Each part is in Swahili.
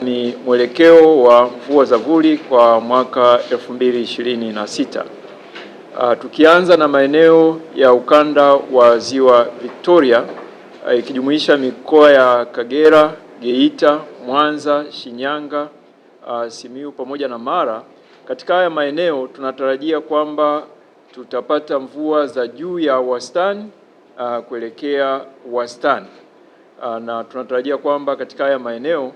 Ni mwelekeo wa mvua za vuli kwa mwaka 2026. Tukianza na maeneo ya ukanda wa Ziwa Victoria ikijumuisha mikoa ya Kagera, Geita, Mwanza, Shinyanga, Simiyu pamoja na Mara. Katika haya maeneo tunatarajia kwamba tutapata mvua za juu ya wastani kuelekea wastani, na tunatarajia kwamba katika haya maeneo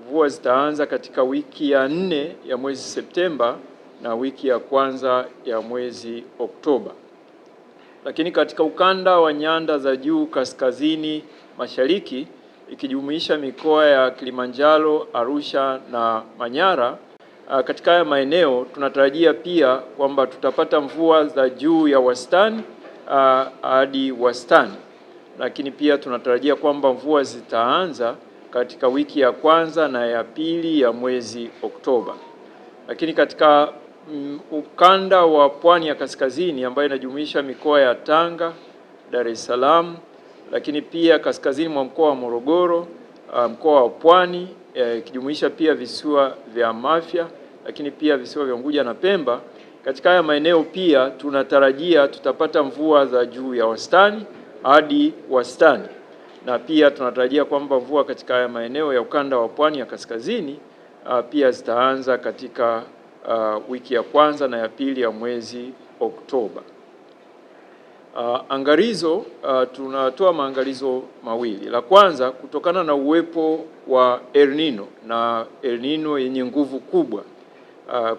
mvua zitaanza katika wiki ya 4 ya mwezi Septemba na wiki ya kwanza ya mwezi Oktoba. Lakini katika ukanda wa nyanda za juu kaskazini mashariki ikijumuisha mikoa ya Kilimanjaro, Arusha na Manyara, katika haya maeneo tunatarajia pia kwamba tutapata mvua za juu ya wastani hadi wastani. Lakini pia tunatarajia kwamba mvua zitaanza katika wiki ya kwanza na ya pili ya mwezi Oktoba. Lakini katika ukanda wa pwani ya kaskazini ambayo inajumuisha mikoa ya Tanga, Dar es Salaam, lakini pia kaskazini mwa mkoa wa Morogoro, mkoa wa Pwani ikijumuisha pia visiwa vya Mafia, lakini pia visiwa vya Unguja na Pemba. Katika haya maeneo pia tunatarajia tutapata mvua za juu ya wastani hadi wastani, na pia tunatarajia kwamba mvua katika haya maeneo ya ukanda wa pwani ya kaskazini pia zitaanza katika wiki ya kwanza na ya pili ya mwezi Oktoba. Angalizo, tunatoa maangalizo mawili. La kwanza, kutokana na uwepo wa El Nino na El Nino yenye nguvu kubwa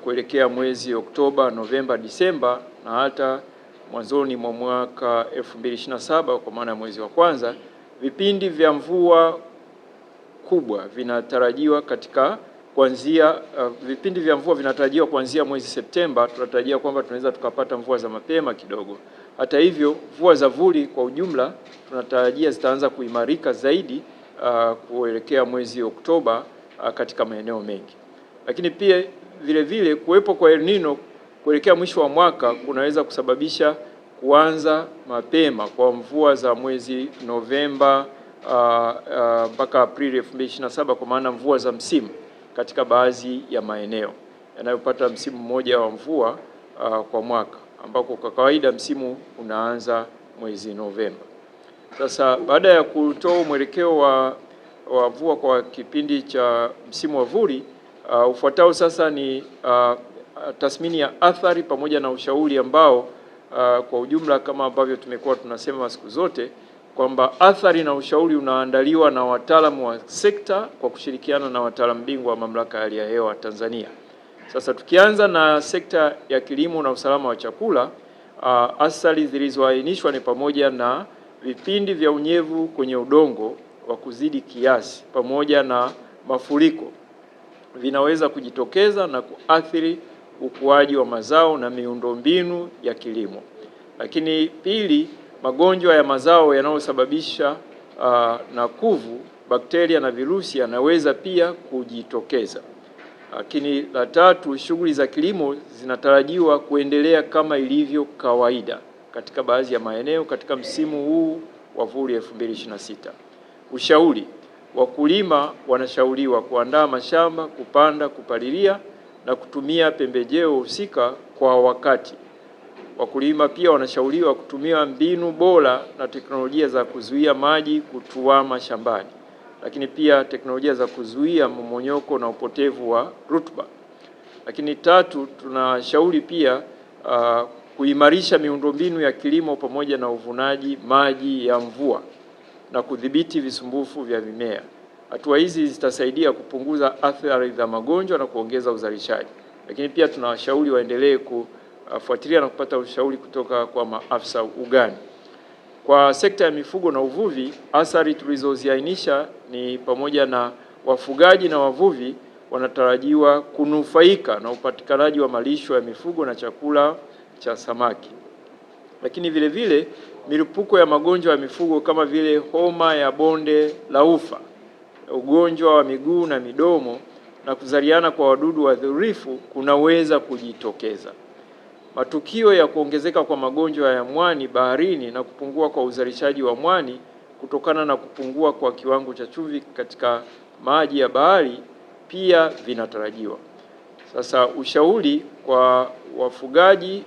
kuelekea mwezi Oktoba, Novemba, Disemba na hata mwanzoni mwa mwaka 2027 kwa maana ya mwezi wa kwanza, vipindi vya mvua kubwa vinatarajiwa vipindi vya mvua vinatarajiwa kuanzia mwezi Septemba. Tunatarajia kwamba tunaweza tukapata mvua za mapema kidogo. Hata hivyo, mvua za vuli kwa ujumla tunatarajia zitaanza kuimarika zaidi kuelekea mwezi Oktoba katika maeneo mengi. Lakini pia vile kuwepo kwa El Nino kuelekea mwisho wa mwaka kunaweza kusababisha kuanza mapema kwa mvua za mwezi Novemba mpaka Aprili 2027 kwa maana mvua za msimu katika baadhi ya maeneo yanayopata msimu mmoja wa mvua kwa mwaka, ambako kwa kawaida msimu unaanza mwezi Novemba. Sasa baada ya kutoa mwelekeo wa mvua kwa kipindi cha msimu wa vuli, ufuatao sasa ni tathmini ya athari pamoja na ushauri ambao kwa ujumla kama ambavyo tumekuwa tunasema siku zote kwamba athari na ushauri unaandaliwa na wataalamu wa sekta kwa kushirikiana na wataalamu bingwa wa Mamlaka ya Hali ya Hewa Tanzania. Sasa tukianza na sekta ya kilimo na usalama wa chakula, athari zilizoainishwa ni pamoja na vipindi vya unyevu kwenye udongo wa kuzidi kiasi pamoja na mafuriko vinaweza kujitokeza na kuathiri ukuaji wa mazao na miundombinu ya kilimo. Lakini pili, magonjwa ya mazao yanayosababisha na kuvu, bakteria na virusi yanaweza pia kujitokeza. Lakini la tatu, shughuli za kilimo zinatarajiwa kuendelea kama ilivyo kawaida katika baadhi ya maeneo katika msimu huu wa vuli 2026. Ushauri, wakulima wanashauriwa kuandaa mashamba, kupanda, kupalilia na kutumia pembejeo husika kwa wakati. Wakulima pia wanashauriwa kutumia mbinu bora na teknolojia za kuzuia maji kutuama shambani, lakini pia teknolojia za kuzuia mmomonyoko na upotevu wa rutuba. Lakini tatu, tunashauri pia kuimarisha miundombinu ya kilimo pamoja na uvunaji maji ya mvua na kudhibiti visumbufu vya mimea. Hatua hizi zitasaidia kupunguza athari za magonjwa na kuongeza uzalishaji. Lakini pia tunawashauri waendelee kufuatilia na kupata ushauri kutoka kwa maafisa ugani. Kwa sekta ya mifugo na uvuvi, athari tulizoziainisha ni pamoja na wafugaji na wavuvi wanatarajiwa kunufaika na upatikanaji wa malisho ya mifugo na chakula cha samaki. Lakini vile milipuko ya magonjwa ya mifugo kama vile homa ya bonde la ufa, ugonjwa wa miguu na midomo na kuzaliana kwa wadudu wadhurifu kunaweza kujitokeza. Matukio ya kuongezeka kwa magonjwa ya mwani baharini na kupungua kwa uzalishaji wa mwani kutokana na kupungua kwa kiwango cha chumvi katika maji ya bahari pia vinatarajiwa. Sasa ushauri kwa wafugaji,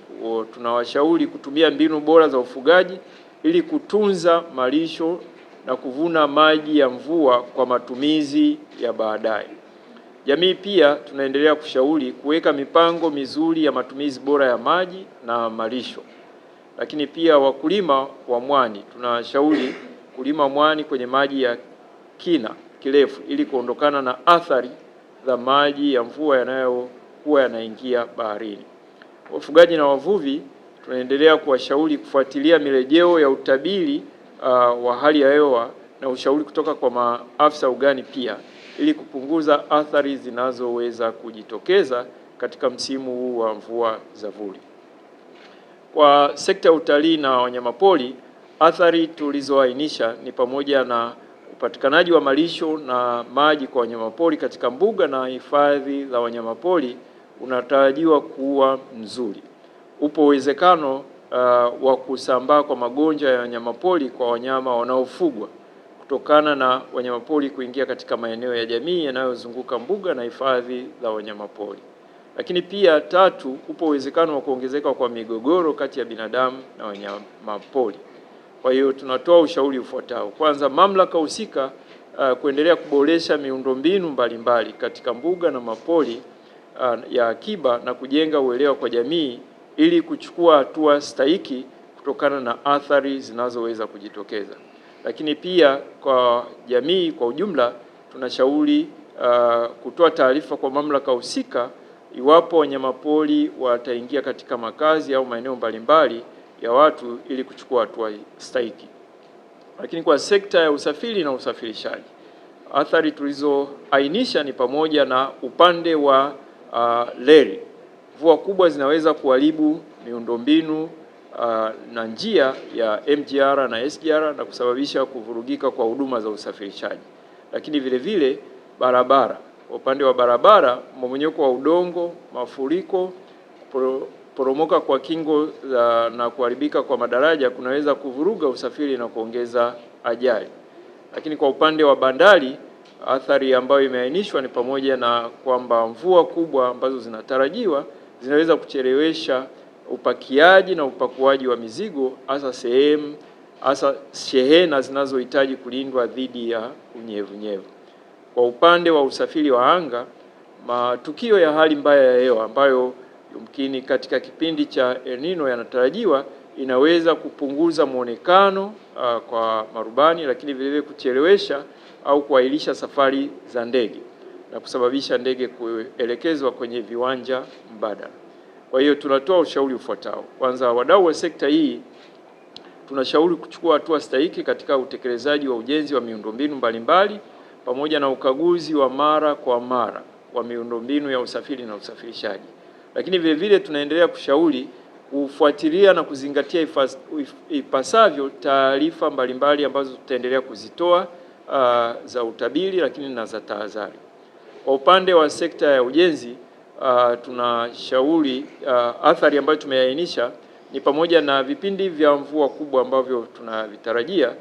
tunawashauri kutumia mbinu bora za ufugaji ili kutunza malisho na kuvuna maji ya mvua kwa matumizi ya baadaye. Jamii pia tunaendelea kushauri kuweka mipango mizuri ya matumizi bora ya maji na malisho. Lakini pia wakulima wa mwani tunashauri kulima mwani kwenye maji ya kina kirefu ili kuondokana na athari za maji ya mvua yanayokuwa yanaingia baharini. Wafugaji na wavuvi tunaendelea kuwashauri kufuatilia mirejeo ya utabiri wa hali ya hewa na ushauri kutoka kwa maafisa ugani pia ili kupunguza athari zinazoweza kujitokeza katika msimu huu wa mvua za vuli. Kwa sekta ya utalii na wanyamapori, athari tulizoainisha ni pamoja na upatikanaji wa malisho na maji kwa wanyamapori katika mbuga na hifadhi za wanyamapori unatarajiwa kuwa mzuri. Upo uwezekano wa kusambaa kwa magonjwa ya wanyamapori kwa wanyama wanaofugwa kutokana na wanyamapori kuingia katika maeneo ya jamii yanayozunguka mbuga na hifadhi za wanyamapori. Lakini pia tatu, upo uwezekano wa kuongezeka kwa migogoro kati ya binadamu na wanyamapori. Kwa hiyo tunatoa ushauri ufuatao. Kwanza, mamlaka husika kuendelea kuboresha miundombinu mbalimbali katika mbuga na mapori ya akiba na kujenga uelewa kwa jamii ili kuchukua hatua stahiki kutokana na athari zinazoweza kujitokeza. Lakini pia kwa jamii kwa ujumla tunashauri kutoa taarifa kwa mamlaka husika iwapo wanyamapori wataingia katika makazi au maeneo mbalimbali ya watu ili kuchukua hatua stahiki. Lakini kwa sekta ya usafiri na usafirishaji, athari tulizoainisha ni pamoja na upande wa reli. Mvua kubwa zinaweza kuharibu miundombinu na njia ya MGR na SGR na kusababisha kuvurugika kwa huduma za usafirishaji. Lakini vile vile barabara, upande wa barabara, mmomonyoko wa udongo, mafuriko, poromoka kwa kingo na kuharibika kwa madaraja kunaweza kuvuruga usafiri na kuongeza ajali. Lakini kwa upande wa bandari, athari ambayo imeainishwa ni pamoja na kwamba mvua kubwa ambazo zinatarajiwa zinaweza kuchelewesha upakiaji na upakuaji wa mizigo, hasa shehena zinazohitaji kulindwa dhidi ya unyevunyevu. Kwa upande wa usafiri wa anga, matukio ya hali mbaya ya hewa ambayo yumkini katika kipindi cha El Nino yanatarajiwa inaweza kupunguza muonekano kwa marubani, lakini vile kuchelewesha au kuahirisha safari za ndege na kusababisha ndege kuelekezwa kwenye viwanja mbadala. Kwa hiyo tunatoa ushauri ufuatao. Kwanza, wadau wa sekta hii tunashauri kuchukua hatua stahiki katika utekelezaji wa ujenzi wa miundombinu mbalimbali pamoja na ukaguzi wa mara kwa mara wa miundombinu ya usafiri na usafirishaji. Lakini vile vile tunaendelea kushauri kufuatilia na kuzingatia ipasavyo taarifa mbalimbali ambazo tutaendelea kuzitoa za utabiri lakini na za tahadhari. Kwa upande wa sekta ya ujenzi tunashauri athari ambayo tumeainisha ni pamoja na vipindi vya mvua kubwa ambavyo tunavitarajia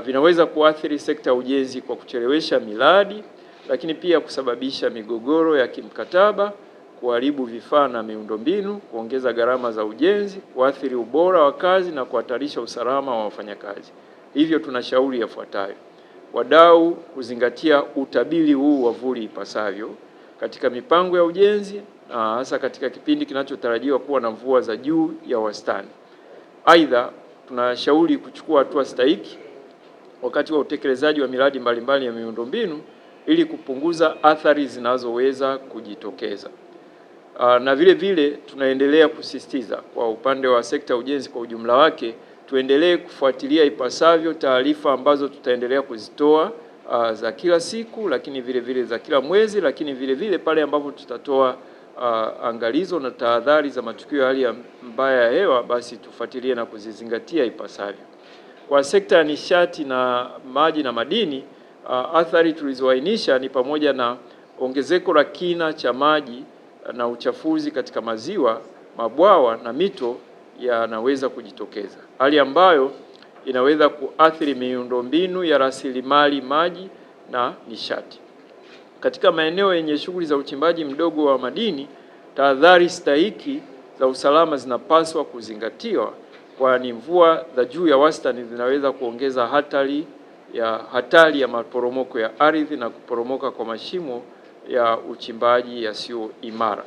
vinaweza kuathiri sekta ya ujenzi kwa kuchelewesha miradi, lakini pia kusababisha migogoro ya kimkataba, kuharibu vifaa na miundombinu, kuongeza gharama za ujenzi, kuathiri ubora wa kazi na kuhatarisha usalama wa wafanyakazi. Hivyo tunashauri yafuatayo: wadau kuzingatia utabiri huu wa vuli ipasavyo katika mipango ya ujenzi na hasa katika kipindi kinachotarajiwa kuwa na mvua za juu ya wastani. Aidha, tunashauri kuchukua hatua stahiki wakati wa utekelezaji wa miradi mbalimbali ya miundombinu ili kupunguza athari zinazoweza kujitokeza. Na vile vile tunaendelea kusisitiza kwa upande wa sekta ya ujenzi kwa ujumla wake, tuendelee kufuatilia ipasavyo taarifa ambazo tutaendelea kuzitoa za kila siku, lakini vile vile za kila mwezi, lakini vile vile pale ambapo tutatoa angalizo na tahadhari za matukio ya hali mbaya ya hewa, basi tufuatilie na kuzizingatia ipasavyo. Kwa sekta ya nishati na maji na madini, athari tulizoainisha ni pamoja na ongezeko la kina cha maji na uchafuzi katika maziwa, mabwawa na mito yanaweza kujitokeza, hali ambayo inaweza kuathiri miundombinu ya rasilimali maji na nishati. Katika maeneo yenye shughuli za uchimbaji mdogo wa madini, tahadhari stahiki za usalama zinapaswa kuzingatiwa, kwani mvua za juu ya wastani zinaweza kuongeza hatari ya maporomoko ya ardhi na kuporomoka kwa mashimo ya uchimbaji yasiyo imara.